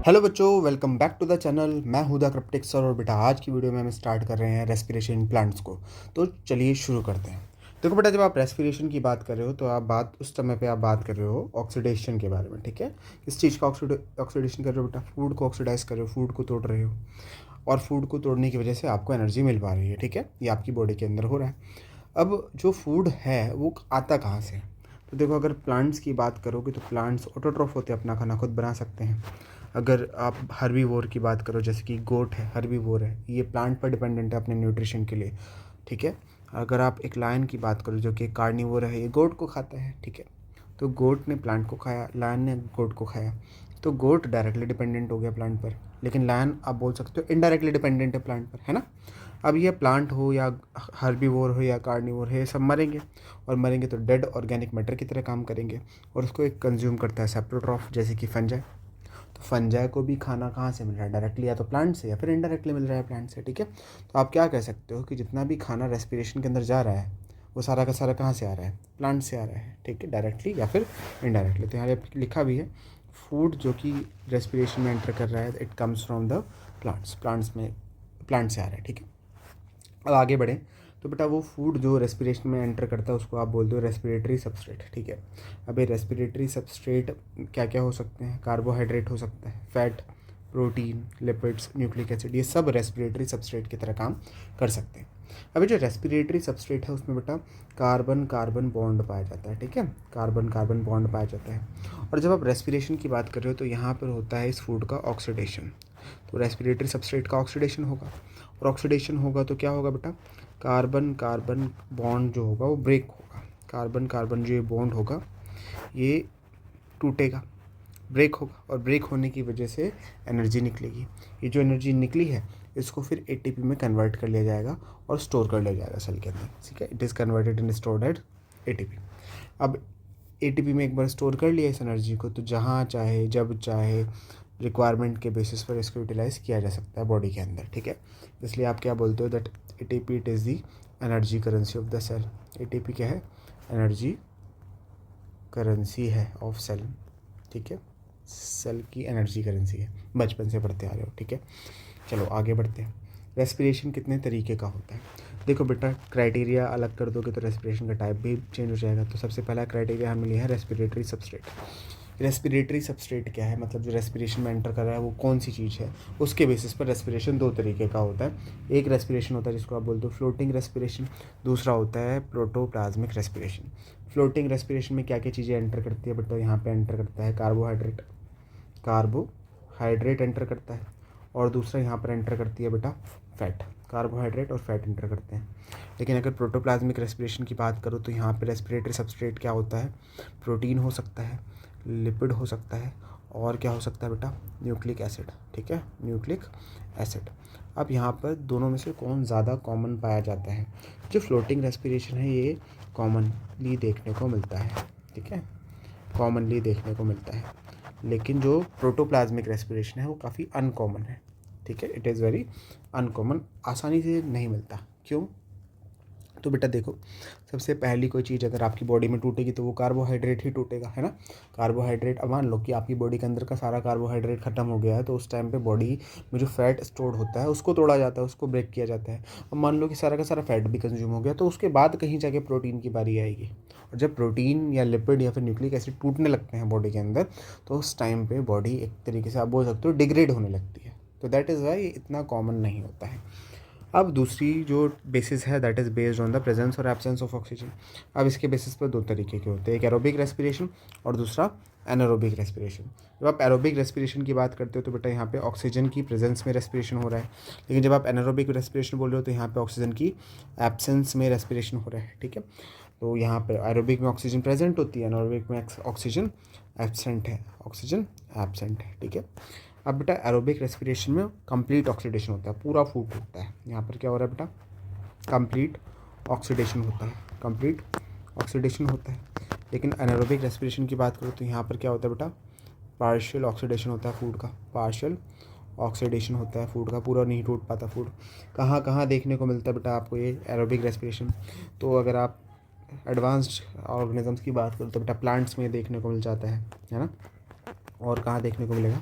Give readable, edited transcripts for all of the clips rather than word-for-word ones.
Hello बच्चों, welcome back to the channel. मैं हूं द क्रिप्टिक सर और बेटा आज की वीडियो में हम स्टार्ट कर रहे हैं रेस्पिरेशन प्लांट्स को। तो चलिए शुरू करते हैं। देखो बेटा, जब आप रेस्पिरेशन की बात कर रहे हो तो आप उस समय पे आप बात कर रहे हो ऑक्सीडेशन के बारे में। ठीक है, किस चीज़ का ऑक्सीडेशन कर रहे हो बेटा? फूड को ऑक्सीडाइज कर रहे हो, फूड को तोड़ रहे हो और फूड को तोड़ने की वजह से आपको एनर्जी मिल पा रही है। ठीक है, ये आपकी बॉडी के अंदर हो रहा है। अब जो फूड है वो आता कहाँ से है? तो देखो, अगर प्लांट्स की बात करोगे तो प्लांट्स ऑटोट्रॉफ होते हैं, अपना खाना खुद बना सकते हैं। अगर आप हर्बीवोर की बात करो, जैसे कि गोट है, हर्बीवोर है, ये प्लांट पर डिपेंडेंट है अपने न्यूट्रिशन के लिए। ठीक है, अगर आप एक लायन की बात करो जो कि कार्निवोर है, ये गोट को खाता है। ठीक है, तो गोट ने प्लांट को खाया, लायन ने गोट को खाया, तो गोट डायरेक्टली डिपेंडेंट हो गया प्लांट पर, लेकिन लायन आप बोल सकते हो इनडायरेक्टली डिपेंडेंट है प्लांट पर, है ना। अब ये प्लांट हो या हर्बीवोर हो या कार्निवोर है, ये सब मरेंगे और मरेंगे तो डेड ऑर्गेनिक मैटर की तरह काम करेंगे और उसको एक कंज्यूम करता है सेप्रोट्रॉफ, जैसे कि फंजाई। तो फंजाई को भी खाना कहाँ से मिल रहा है? डायरेक्टली या तो प्लांट से या फिर इनडायरेक्टली मिल रहा है प्लांट से। ठीक है, तो आप क्या कह सकते हो कि जितना भी खाना रेस्पिरेशन के अंदर जा रहा है वो सारा का सारा कहाँ से आ रहा है? प्लांट से आ रहा है। ठीक है, डायरेक्टली या फिर इनडायरेक्टली। तो यहाँ पे लिखा भी है फूड जो कि रेस्पिरेशन में एंटर कर रहा है, it comes from the plants में, प्लांट से आ रहा है। ठीक है, अब आगे बढ़ें तो बेटा वो फूड जो रेस्पिरेशन में एंटर करता है उसको आप बोलते हो रेस्पिरेटरी सबस्ट्रेट। ठीक है, अब ये रेस्पिरेटरी सबस्ट्रेट क्या क्या हो सकते हैं? कार्बोहाइड्रेट हो सकता है, fat, protein, lipids, nucleic acid, ये सब रेस्पिरेटरी सबस्ट्रेट की तरह काम कर सकते हैं। अभी जो रेस्पिरेटरी सबस्ट्रेट है उसमें बेटा कार्बन कार्बन बॉन्ड पाया जाता है। ठीक है, कार्बन कार्बन बॉन्ड पाया जाता है। और जब आप रेस्पिरेशन की बात कर रहे हो तो यहाँ पर होता है इस फूड का ऑक्सीडेशन। तो रेस्पिरेटरी सबस्ट्रेट का ऑक्सीडेशन होगा और ऑक्सीडेशन होगा तो क्या होगा बेटा? कार्बन कार्बन बॉन्ड जो होगा वो ब्रेक होगा। कार्बन कार्बन जो ये बॉन्ड होगा ये टूटेगा, ब्रेक होगा और ब्रेक होने की वजह से एनर्जी निकलेगी। ये जो एनर्जी निकली है इसको फिर एटीपी में कन्वर्ट कर लिया जाएगा और स्टोर कर लिया जाएगा सेल के अंदर। ठीक है, it is converted and stored at ATP. अब एटीपी में एक बार स्टोर कर लिया इस एनर्जी को तो जहाँ चाहे जब चाहे रिक्वायरमेंट के बेसिस पर इसको यूटिलाइज़ किया जा सकता है बॉडी के अंदर। ठीक है, इसलिए आप क्या बोलते हो? That ATP it is the energy currency of the cell. ATP क्या है? एनर्जी करेंसी है ऑफ सेल। ठीक है, सेल की एनर्जी करेंसी है, बचपन से पढ़ते आ रहे हो। ठीक है, चलो आगे बढ़ते हैं। रेस्पिरेशन कितने तरीके का होता है? देखो बेटा, क्राइटेरिया अलग कर दोगे तो रेस्पिरेशन का टाइप भी चेंज हो जाएगा। तो सबसे पहला क्राइटेरिया हमें लिया है रेस्पिरेटरी सबस्ट्रेट। रेस्पिरेटरी सबस्ट्रेट क्या है? मतलब जो रेस्पिरेशन में एंटर कर रहा है वो कौन सी चीज़ है, उसके बेसिस पर रेस्पिरेशन दो तरीके का होता है। एक रेस्पिरेशन होता है जिसको आप बोलते हो फ्लोटिंग रेस्पिरेशन, दूसरा होता है प्रोटोप्लाज्मिक रेस्पिरेशन। फ्लोटिंग रेस्पिरेशन में क्या क्या चीज़ें एंटर करती है बेटा? यहाँ पे एंटर करता है कार्बोहाइड्रेट एंटर करता है और दूसरा यहाँ पर एंटर करती है बेटा फैट। कार्बोहाइड्रेट और फैट एंटर करते हैं। लेकिन अगर प्रोटोप्लाज्मिक रेस्पिरेशन की बात करो तो यहाँ पर रेस्पिरेटरी सबस्ट्रेट क्या होता है? प्रोटीन हो सकता है, लिपिड हो सकता है और क्या हो सकता है बेटा? Nucleic acid. ठीक है, न्यूक्लिक एसिड। अब यहाँ पर दोनों में से कौन ज़्यादा कॉमन पाया जाता है? जो फ्लोटिंग रेस्पिरेशन है ये कॉमनली देखने को मिलता है। ठीक है, कॉमनली देखने को मिलता है, लेकिन जो प्रोटोप्लाज्मिक रेस्पिरेशन है वो काफ़ी अनकॉमन है। ठीक है, इट इज़ वेरी अनकॉमन, आसानी से नहीं मिलता। क्यों? तो बेटा देखो, सबसे पहली कोई चीज़ अगर आपकी बॉडी में टूटेगी तो वो कार्बोहाइड्रेट ही टूटेगा, है ना। कार्बोहाइड्रेट, अब मान लो कि आपकी बॉडी के अंदर का सारा कार्बोहाइड्रेट खत्म हो गया है तो उस टाइम पे बॉडी में जो फैट स्टोर्ड होता है उसको तोड़ा जाता है, उसको ब्रेक किया जाता है। अब मान लो कि सारा का सारा फैट भी कंज्यूम हो गया तो उसके बाद कहीं जाके प्रोटीन की बारी आएगी और जब प्रोटीन या लिपिड या फिर न्यूक्लिक एसिड टूटने लगते हैं बॉडी के अंदर तो उस टाइम पर बॉडी एक तरीके से आप बोल सकते हो डिग्रेड होने लगती है। तो दैट इज़ वाई इतना कॉमन नहीं होता है। अब दूसरी जो बेसिस है that is based on the presence और एब्सेंस ऑफ ऑक्सीजन। अब इसके बेसिस पर दो तरीके के होते हैं, एक एरोबिक रेस्पिरेशन और दूसरा एनारोबिक रेस्पिरेशन। जब आप एरोबिक रेस्पिरेशन की बात करते हो तो बेटा यहाँ पे ऑक्सीजन की प्रेजेंस में रेस्पिरेशन हो रहा है, लेकिन जब आप एनारोबिक रेस्पिरेशन बोल रहे हो तो यहाँ पे ऑक्सीजन की एब्सेंस में रेस्पिरेशन हो रहा है। ठीक है, तो यहाँ पे एरोबिक में ऑक्सीजन प्रेजेंट होती है, एनारोबिक में ऑक्सीजन एब्सेंट है, ऑक्सीजन एब्सेंट है। ठीक है, अब बेटा एरोबिक रेस्पिरेशन में कंप्लीट ऑक्सीडेशन होता है, पूरा फूड होता है। यहाँ पर क्या हो रहा है बेटा? कंप्लीट ऑक्सीडेशन होता है, कंप्लीट ऑक्सीडेशन होता है। लेकिन एनारोबिक रेस्पिरेशन की बात करो तो यहाँ पर क्या होता है बेटा? पार्शियल ऑक्सीडेशन होता है फूड का, पार्शियल ऑक्सीडेशन होता है फूड का, पूरा नहीं टूट पाता फूड। कहाँ कहाँ देखने को मिलता है बेटा आपको ये एरोबिक रेस्पिरेशन? तो अगर आप एडवांस्ड ऑर्गेनिजम्स की बात करो तो बेटा प्लांट्स में देखने को मिल जाता है ना। और कहाँ देखने को मिलेगा?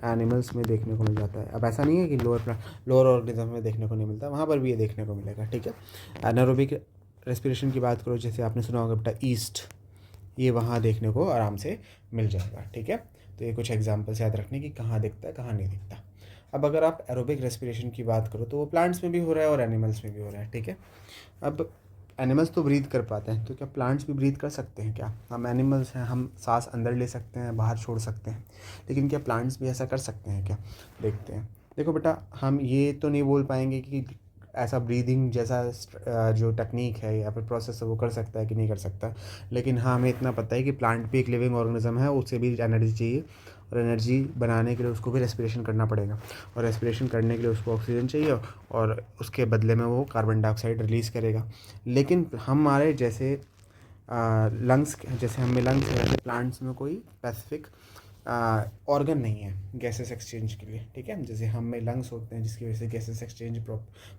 एनिमल्स में देखने को मिल जाता है। अब ऐसा नहीं है कि लोअर ऑर्गेनिज्म में देखने को नहीं मिलता, वहाँ पर भी ये देखने को मिलेगा, ठीक है। एनारोबिक रेस्पिरेशन की बात करो, जैसे आपने सुना होगा बेटा ईस्ट, ये वहाँ देखने को आराम से मिल जाएगा, ठीक है। तो ये कुछ एग्जांपल्स याद रखने की कहाँ दिखता है कहाँ नहीं दिखता। अब अगर आप एरोबिक रेस्पिरेशन की बात करो तो वो प्लांट्स में भी हो रहा है और एनिमल्स में भी हो रहा है, ठीक है। अब एनिमल्स तो ब्रीथ कर पाते हैं, तो क्या प्लांट्स भी ब्रीथ कर सकते हैं क्या? हम एनिमल्स हैं, हम सांस अंदर ले सकते हैं, बाहर छोड़ सकते हैं, लेकिन क्या प्लांट्स भी ऐसा कर सकते हैं क्या? देखते हैं। देखो बेटा, हम ये तो नहीं बोल पाएंगे कि ऐसा ब्रीदिंग जैसा जो टेक्निक है या फिर प्रोसेस है वो कर सकता है कि नहीं कर सकता, लेकिन हाँ हमें इतना पता है कि प्लांट भी एक लिविंग ऑर्गेनिज्म है, उसे भी एनर्जी चाहिए, और एनर्जी बनाने के लिए उसको भी रेस्पिरेशन करना पड़ेगा, और रेस्पिरेशन करने के लिए उसको ऑक्सीजन चाहिए, और उसके बदले में वो कार्बन डाइऑक्साइड रिलीज़ करेगा। लेकिन हमारे जैसे लंग्स, जैसे हमें लंग्स है, जैसे प्लांट्स में कोई स्पेसिफिक ऑर्गन नहीं है गैसेस एक्सचेंज के लिए, ठीक है। जैसे हम में लंग्स होते हैं जिसकी वजह से गैसेस एक्सचेंज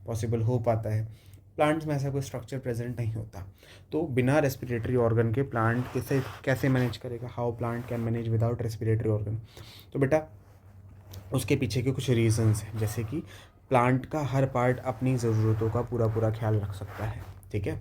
पॉसिबल हो पाता है, प्लांट्स में ऐसा कोई स्ट्रक्चर प्रेजेंट नहीं होता। तो बिना रेस्पिरेटरी ऑर्गन के प्लांट कैसे मैनेज करेगा? How plant can manage without respiratory organ? तो बेटा उसके पीछे के कुछ रीजंस हैं, जैसे कि प्लांट का हर पार्ट अपनी ज़रूरतों का पूरा पूरा ख्याल रख सकता है, ठीक है।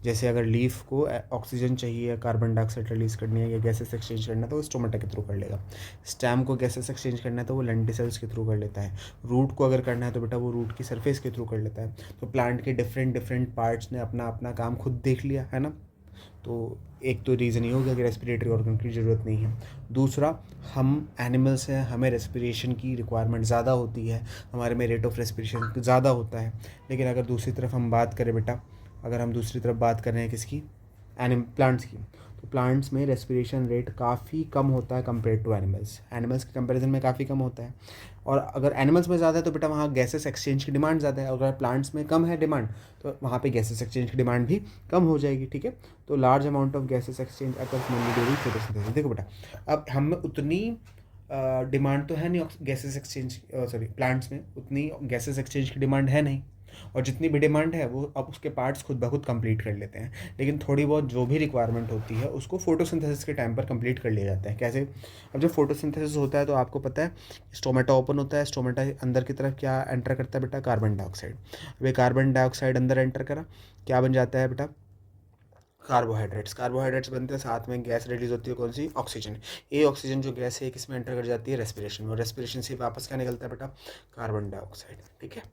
जैसे अगर लीफ को ऑक्सीजन चाहिए या कार्बन डाइऑक्साइड रिलीज़ करनी है या गैसेस एक्सचेंज करना है तो वो स्टोमेटा के थ्रू कर लेगा। स्टेम को गैसेस एक्सचेंज करना है तो वो लेंटिसल्स के थ्रू कर लेता है। रूट को अगर करना है तो बेटा वो रूट की सरफेस के थ्रू कर लेता है। तो प्लांट के डिफरेंट डिफरेंट पार्ट्स ने अपना अपना काम खुद देख लिया है ना। तो एक तो रीज़न ये हो गया कि रेस्पिरेटरी ऑर्गन की ज़रूरत नहीं है। दूसरा, हम एनिमल्स हैं, हमें रेस्पिरेशन की रिक्वायरमेंट ज़्यादा होती है, हमारे में रेट ऑफ रेस्पिरेशन ज़्यादा होता है। लेकिन अगर दूसरी तरफ हम बात करें बेटा, अगर हम दूसरी तरफ बात कर रहे हैं किसकी, प्लांट्स की, तो प्लांट्स में रेस्पिरेशन रेट काफ़ी कम होता है कंपेयर टू एनिमल्स। एनिमल्स के कंपैरिजन में काफ़ी कम होता है। और अगर एनिमल्स में ज़्यादा है तो बेटा वहाँ गैसेस एक्सचेंज की डिमांड ज़्यादा है, अगर प्लांट्स में कम है डिमांड तो वहाँ पे गैसेस एक्सचेंज की डिमांड भी कम हो जाएगी, ठीक है। तो large amount of gases exchange across mainly during photosynthesis. देखो बेटा, अब हम में उतनी डिमांड तो है नहीं गैसेस एक्सचेंज, सॉरी प्लांट्स में उतनी गैसेस एक्सचेंज की डिमांड है नहीं, और जितनी भी डिमांड है वो अब उसके पार्ट्स खुद ब खुद कंप्लीट कर लेते हैं। लेकिन थोड़ी बहुत जो भी रिक्वायरमेंट होती है उसको फोटोसिंथेसिस के टाइम पर कंप्लीट कर लिया जाता है। कैसे? अब जब फोटोसिंथेसिस होता है तो आपको पता है स्टोमेटा ओपन होता है, स्टोमेटा अंदर की तरफ क्या एंटर करता है बेटा? Carbon dioxide. अब ये कार्बन डाइऑक्साइड अंदर एंटर करा, क्या बन जाता है बेटा? कार्बोहाइड्रेट्स। कार्बोहाइड्रेट्स बनते हैं, साथ में गैस रिलीज होती है, कौन सी? ऑक्सीजन। ये ऑक्सीजन जो गैस है किसमें एंटर कर जाती है? रेस्पिरेशन में, और रेस्पिरेशन से वापस क्या निकलता है बेटा? कार्बन डाइऑक्साइड, ठीक है।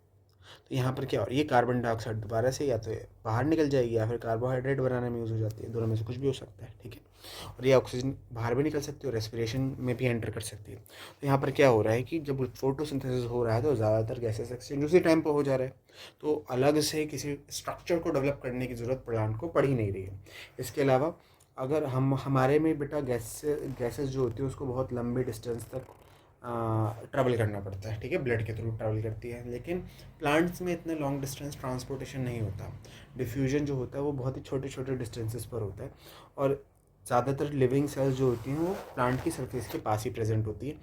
तो यहाँ पर क्या हो रहा है, ये कार्बन डाइऑक्साइड दोबारा से या तो बाहर निकल जाएगी या फिर कार्बोहाइड्रेट बनाने में यूज़ हो जाती है, दोनों में से कुछ भी हो सकता है, ठीक है। और ये ऑक्सीजन बाहर भी निकल सकती है और रेस्पिरेशन में भी एंटर कर सकती है। तो यहाँ पर क्या हो रहा है कि जब फोटोसिंथेसिस हो रहा है तो ज़्यादातर गैसेस एक्सचेंज उसी टाइम पर हो जा रहा है, तो अलग से किसी स्ट्रक्चर को डेवलप करने की ज़रूरत प्लांट को पड़ ही नहीं रही है। इसके अलावा अगर हम हमारे में बेटा गैसेस जो होती है उसको बहुत लंबे डिस्टेंस तक ट्रैवल करना पड़ता है, ठीक है, ब्लड के थ्रू ट्रैवल करती है। लेकिन प्लांट्स में इतने लॉन्ग डिस्टेंस ट्रांसपोर्टेशन नहीं होता। डिफ्यूजन जो होता है वो बहुत ही छोटे छोटे डिस्टेंसेस पर होता है, और ज़्यादातर लिविंग सेल्स जो होती हैं वो प्लांट की सरफेस के पास ही प्रेजेंट होती है।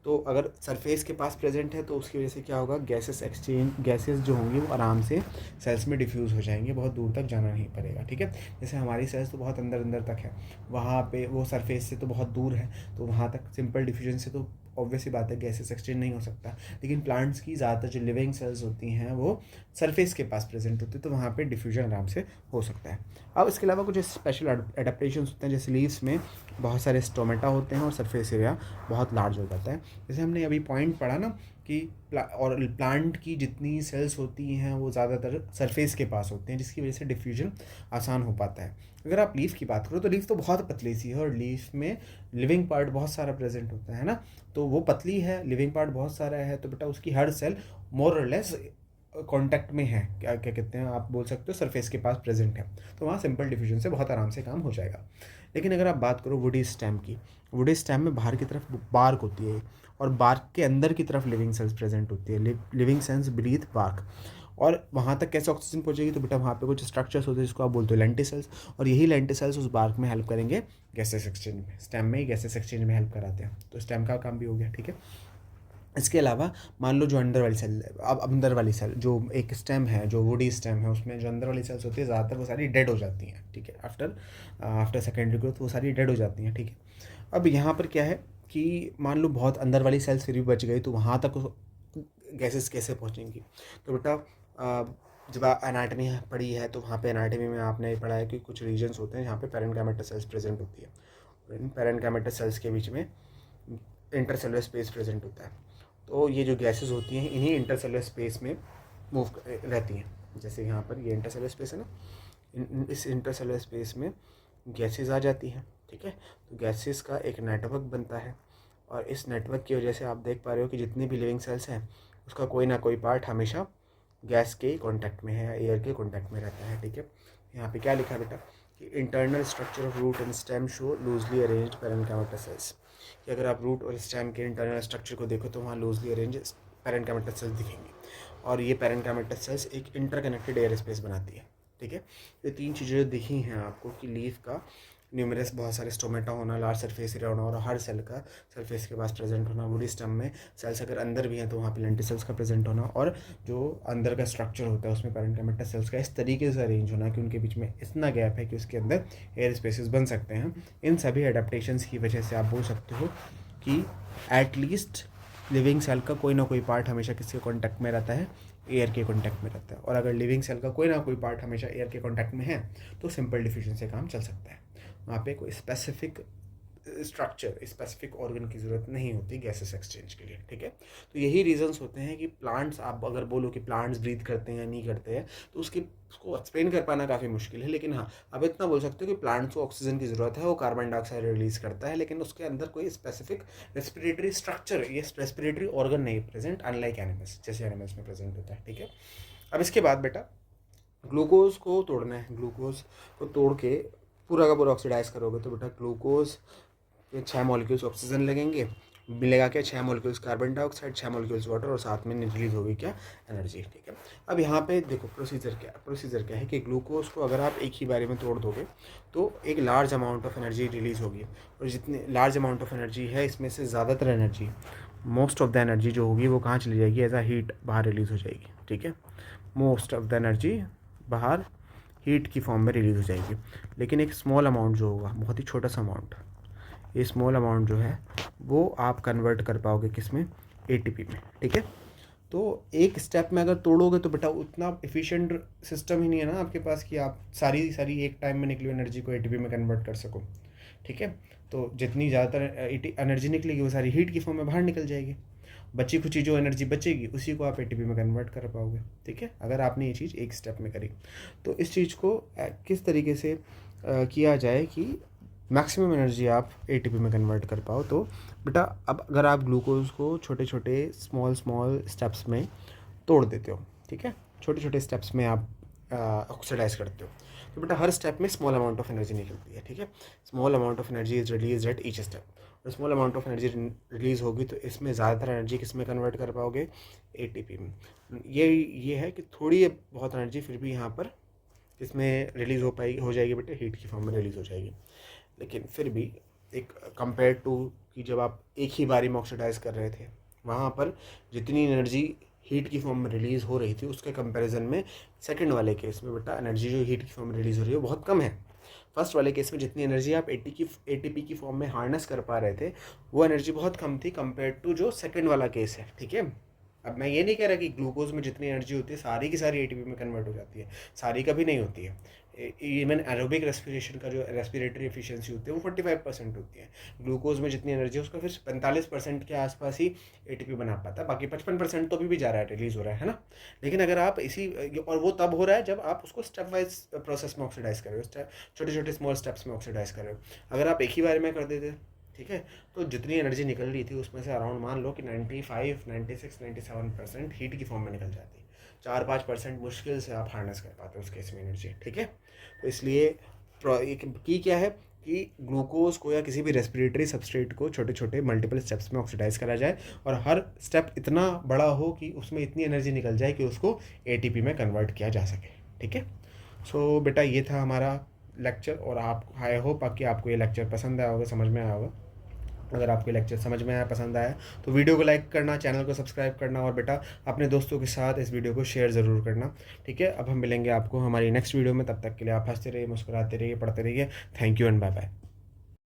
तो अगर सरफेस के पास प्रेजेंट है तो उसकी वजह से क्या होगा, गैसेस जो होंगी वो आराम से सेल्स में डिफ्यूज़ हो जाएंगे, बहुत दूर तक जाना नहीं पड़ेगा, ठीक है। जैसे हमारी सेल्स तो बहुत अंदर अंदर तक है, वहाँ पे वो सरफेस से तो बहुत दूर है, तो वहाँ तक सिंपल डिफ्यूजन से तो ऑब्वियस ही बात है गैसेस एक्सचेंज नहीं हो सकता। लेकिन प्लांट्स की ज़्यादातर जो लिविंग सेल्स होती हैं वो सरफेस के पास प्रेजेंट होती है, तो वहाँ पे डिफ्यूजन आराम से हो सकता है। अब इसके अलावा कुछ स्पेशल एडेप्टेशन होते हैं, जैसे लीव्स में बहुत सारे स्टोमेटा होते हैं और सरफेस एरिया बहुत लार्ज हो जाता है। जैसे हमने अभी पॉइंट पढ़ा ना कि प्लांट की जितनी सेल्स होती हैं वो ज़्यादातर सरफेस के पास होते हैं, जिसकी वजह से डिफ्यूजन आसान हो पाता है। अगर आप लीफ की बात करो तो लीफ तो बहुत पतली सी है और लीफ में लिविंग पार्ट बहुत सारा प्रेजेंट होता है ना, तो वो पतली है, लिविंग पार्ट बहुत सारा है, तो बेटा उसकी हर सेल मोर और लेस कांटेक्ट में है, क्या क्या कहते हैं आप बोल सकते हो, सरफेस के पास प्रेजेंट है, तो वहाँ सिंपल डिफ्यूजन से बहुत आराम से काम हो जाएगा। लेकिन अगर आप बात करो वुडी स्टेम की, वुडी स्टेम में बाहर की तरफ बार्क होती है और बार्क के अंदर की तरफ लिविंग सेल्स प्रेजेंट होती है, लिविंग सेल्स ब्रीथ बार्क। और वहाँ तक कैसे ऑक्सीजन पहुँचेगी, तो बेटा वहाँ पे कुछ स्ट्रक्चर्स होते हैं जिसको आप बोलते हो लेंटिसल्स, और यही लेंटिसल्स उस बार्क में हेल्प करेंगे गैसेस एक्सचेंज में, स्टेम में ही गैसेस एक्सचेंज में हेल्प कराते हैं, तो स्टेम का काम भी हो गया, ठीक है। इसके अलावा मान लो जो अंदर वाली सेल, अब अंदर वाली सेल जो एक स्टेम है, जो वुडी स्टेम है, उसमें जो अंदर वाली सेल्स होती है ज़्यादातर वो सारी डेड हो जाती हैं, ठीक है, आफ्टर सेकेंडरी ग्रोथ वो सारी डेड हो जाती हैं, ठीक है। अब यहाँ पर क्या है कि मान लो बहुत अंदर वाली सेल्स फिर भी बच गई, तो वहाँ तक गैसेस कैसे पहुँचेंगी। तो बेटा जब एनाटमी पढ़ी है तो वहाँ पे एनाटमी में आपने पढ़ा है कि कुछ रीजन्स होते हैं जहाँ पे पैरेन्काइमेटस सेल्स प्रेजेंट होती है। इन पैरेन्काइमेटस सेल्स के बीच में इंटरसेलुलर स्पेस प्रेजेंट होता है। तो ये जो गैसेस होती हैं इन्हीं इंटरसेलुलर स्पेस में मूव रहती हैं। जैसे यहाँ पर ये इंटरसेलुलर स्पेस है ना, इस इंटरसेलुलर स्पेस में गैसेस आ जाती हैं। ठीक है, तो गैसेस का एक नेटवर्क बनता है और इस नेटवर्क की वजह से आप देख पा रहे हो कि जितनी भी लिविंग सेल्स हैं उसका कोई ना कोई पार्ट हमेशा गैस के कांटेक्ट में है या एयर के कांटेक्ट में रहता है। ठीक है, यहाँ पे क्या लिखा है बेटा कि internal structure of root and stem show loosely arranged parenchymatous cells, कि अगर आप रूट और स्टेम के इंटरनल स्ट्रक्चर को देखो तो वहाँ लूजली अरेंज पैरेन्काइमेटस सेल्स दिखेंगी और ये पैरेन्काइमेटस सेल्स एक इंटरकनेक्टेड एयर स्पेस बनाती है। ठीक है, ये तीन चीज़ें दिखी हैं आपको कि लीफ का न्यूमरस बहुत सारे स्टोमेटा होना, लार्ज सरफेस एरिया होना और हर सेल का सरफेस के पास प्रेजेंट होना, वुडी स्टेम में सेल्स अगर अंदर भी हैं तो वहाँ पे लेंटिसल्स का प्रेजेंट होना और जो अंदर का स्ट्रक्चर होता है उसमें पैरेन्काइमेटस सेल्स का इस तरीके से अरेंज होना कि उनके बीच में इतना गैप है कि उसके अंदर एयर स्पेसेस बन सकते हैं। इन सभी एडेप्टेशंस की वजह से आप बोल सकते हो कि एटलीस्ट लिविंग सेल का कोई ना कोई पार्ट हमेशा किसके कॉन्टैक्ट में रहता है, एयर के कॉन्टैक्ट में रहता है। और अगर लिविंग सेल का कोई ना कोई पार्ट हमेशा एयर के कॉन्टैक्ट में है तो सिंपल डिफ्यूजन से काम चल सकता है। वहाँ पे कोई स्पेसिफिक स्ट्रक्चर, स्पेसिफिक ऑर्गन की ज़रूरत नहीं होती गैसेस एक्सचेंज के लिए। ठीक है, तो यही रीजंस होते हैं कि प्लांट्स, आप अगर बोलो कि प्लांट्स ब्रीथ करते हैं या नहीं करते हैं तो उसको एक्सप्लेन कर पाना काफ़ी मुश्किल है। लेकिन हाँ, अब इतना बोल सकते हो कि प्लांट्स को ऑक्सीजन की ज़रूरत है, वो कार्बन डाइऑक्साइड रिलीज करता है, लेकिन उसके अंदर कोई स्पेसिफिक रेस्पिरेटरी स्ट्रक्चर या रेस्पिरेटरी ऑर्गन नहीं प्रेजेंट, अनलाइक एनिमल्स, जैसे एनिमल्स में प्रेजेंट होता है। ठीक है, अब इसके बाद बेटा ग्लूकोज को तोड़ना है। ग्लूकोज को तोड़ के पूरा का पूरा ऑक्सीडाइज करोगे तो बेटा ग्लूकोज के 6 मॉलिक्यूल्स ऑक्सीजन लगेंगे, मिलेगा क्या 6 molecules carbon dioxide, 6 molecules water और साथ में रिलीज होगी क्या, एनर्जी। ठीक है, अब यहाँ पे देखो प्रोसीजर क्या है कि ग्लूकोज को अगर आप एक ही बारे में तोड़ दोगे तो एक large amount of energy release होगी और जितनी लार्ज अमाउंट ऑफ एनर्जी है इसमें से ज़्यादातर energy, most of the energy जो होगी वो कहाँ चली जाएगी, एज अ हीट बाहर रिलीज़ हो जाएगी। ठीक है, मोस्ट ऑफ द एनर्जी बाहर हीट की फॉर्म में रिलीज़ हो जाएगी। लेकिन एक स्मॉल अमाउंट जो होगा, बहुत ही छोटा सा अमाउंट, ये स्मॉल अमाउंट जो है वो आप कन्वर्ट कर पाओगे किस में, एटीपी में। ठीक है, तो एक स्टेप में अगर तोड़ोगे तो बेटा उतना एफिशिएंट सिस्टम ही नहीं है ना आपके पास कि आप सारी एक टाइम में निकली एनर्जी को एटीपी में कन्वर्ट कर सको। ठीक है, तो जितनी ज़्यादातर एनर्जी निकलेगी वो सारी हीट की फॉर्म में बाहर निकल जाएगी, बची खुची जो एनर्जी बचेगी उसी को आप एटीपी में कन्वर्ट कर पाओगे। ठीक है, अगर आपने ये चीज़ एक स्टेप में करी तो इस चीज़ को किस तरीके से किया जाए कि मैक्सिमम एनर्जी आप एटीपी में कन्वर्ट कर पाओ। तो बेटा अब अगर आप ग्लूकोज को छोटे छोटे स्मॉल स्टेप्स में तोड़ देते हो, ठीक है, छोटे छोटे स्टेप्स में आप ऑक्सीडाइज करते हो तो बेटा हर स्टेप में स्मॉल अमाउंट ऑफ एनर्जी निकलती है। ठीक है, small amount of energy is release at each step, और small amount of energy release होगी तो इसमें ज़्यादातर एनर्जी किस में कन्वर्ट कर पाओगे, एटीपी में। ये है कि थोड़ी बहुत एनर्जी फिर भी यहाँ पर इसमें रिलीज़ हो जाएगी बेटे, हीट की फॉर्म में रिलीज़ हो जाएगी। लेकिन फिर भी एक कंपेयर टू कि जब आप एक ही बारी में ऑक्सीडाइज कर रहे थे वहाँ पर जितनी एनर्जी हीट की फॉर्म में रिलीज़ हो रही थी उसके कंपैरिजन में सेकंड वाले केस में बेटा एनर्जी जो हीट की फॉर्म में रिलीज़ हो रही है वो बहुत कम है। फर्स्ट वाले केस में जितनी एनर्जी आप एटीपी की फॉर्म में हार्नेस कर पा रहे थे वो एनर्जी बहुत कम थी कंपेयर टू जो सेकंड वाला केस है। ठीक है, अब मैं ये नहीं कह रहा कि ग्लूकोज में जितनी एनर्जी होती है सारी की सारी एटीपी में कन्वर्ट हो जाती है, सारी कभी नहीं होती है। इवन एरोबिक रेस्पिरेशन का जो रेस्पिरेटरी एफिशिएंसी होती है वो 45% होती है। ग्लूकोज में जितनी एनर्जी है उसका फिर 45% के आसपास ही एटीपी बना पाता है, बाकी 55% तो अभी भी जा रहा है, रिलीज हो रहा है ना। लेकिन अगर आप इसी, और वो तब हो रहा है जब आप उसको स्टेप वाइज प्रोसेस में ऑक्सीडाइज कर रहे हो, छोटे छोटे स्मॉल स्टेप्स में ऑक्सीडाइज कर रहे हो। अगर आप एक ही बारे में कर देते, ठीक है, तो जितनी एनर्जी निकल रही थी उसमें से अराउंड मान लो कि 95, 96, 97% हीट की फॉर्म में निकल जाती, 4-5% मुश्किल से आप हार्नेस कर पाते हो उस केस में एनर्जी। ठीक है, तो इसलिए की क्या है कि ग्लूकोज को या किसी भी रेस्पिरेटरी सबस्ट्रेट को छोटे छोटे मल्टीपल स्टेप्स में ऑक्सीडाइज करा जाए और हर स्टेप इतना बड़ा हो कि उसमें इतनी एनर्जी निकल जाए कि उसको एटीपी में कन्वर्ट किया जा सके। ठीक है, सो बेटा ये था हमारा लेक्चर और आप, आई होप कि आपको ये लेक्चर पसंद आया होगा, समझ में आया होगा। अगर आपको लेक्चर समझ में आया, पसंद आया तो वीडियो को लाइक करना, चैनल को सब्सक्राइब करना और बेटा अपने दोस्तों के साथ इस वीडियो को शेयर ज़रूर करना। ठीक है, अब हम मिलेंगे आपको हमारी नेक्स्ट वीडियो में, तब तक के लिए आप हंसते रहिए, मुस्कुराते रहिए, पढ़ते रहिए। Thank you and bye bye.